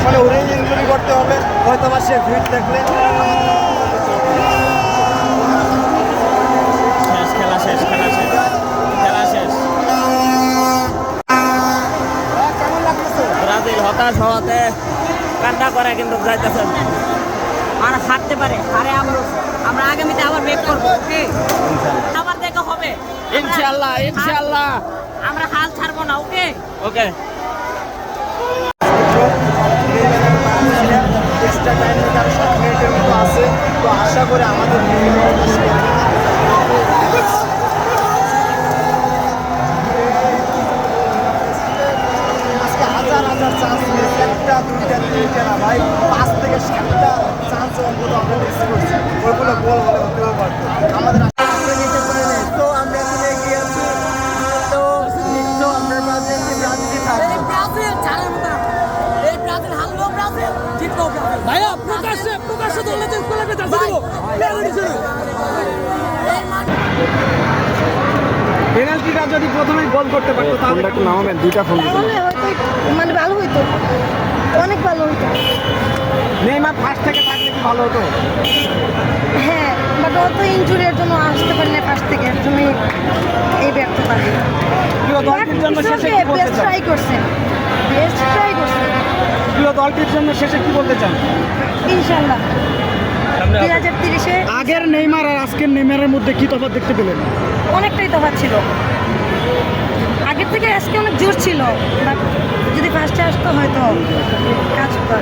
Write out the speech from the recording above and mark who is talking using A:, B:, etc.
A: মানে ওরে ইঞ্জুরি করতে হবে, হয়তো আমার সে ফিট থাকলে
B: খেলা শেষ খেলা শেষ।
A: কেমন লাগতেছে?
B: ব্রাজিল হতাশ হওয়াতে কান্না করে কিন্তু যাইতেছেন
C: আর হারতে পারে, আরে আমরা আগামীতে আবার ব্রেক করবো, ওকে? আবার দেখা হবে
B: ইনশাআল্লাহ
C: আমরা হাল ছাড়বো না, ওকে?
B: ওকে।
A: এক্সট্রা টাইমে তার 7 মিনিটের মতো আছে, তো আশা করে আমাদের আজকে হাজার চান্স নিয়েছে, একটা দুইটা তিনটা না ভাই, 5 থেকে 7টা চান্স অন্তত আমরা মিস করছি, ওইগুলো গোল হলে হতেও পারতো আমাদের তো আমরা এখন এগিয়ে আছি, তো আমরা ব্রাজিল থাকবো।
D: ভাইয়া প্রকাশ্যে দলে চেঞ্জ করলে জার্সি দিব পেনাল্টিটা যদি প্রথমে গোল করতে পারতো তাহলে একটু নামাবেন, দুইটা ফোন
E: তাহলে হয়তো মানে ভালো হইতো, অনেক ভালো হইতো।
D: নেইমার ফার্স্ট থেকে থাকলে কি ভালো হতো?
E: হ্যাঁ, বাট ও তো ইনজুরির জন্য আসতে পারে না ফার্স্ট থেকে, এর জন্যই এই ব্যর্থতা।
D: প্রিয় দলটির জন্য শেষে কি বলতে
E: বেস্ট
D: চান?
E: ট্রাই করছেন।
D: প্রিয় দলটির জন্য শেষে কি বলতে চান?
E: ইনশাল্লাহ 2030-এ
D: আগের নেইমার আর আজকের নেইমারের মধ্যে কি তফাৎ দেখতে পেলেন?
E: অনেকটাই তফাৎ ছিল, আগের থেকে আজকে অনেক জোর ছিল, বাট যদি ফার্স্টে আসতো হয়তো কাজ হতো।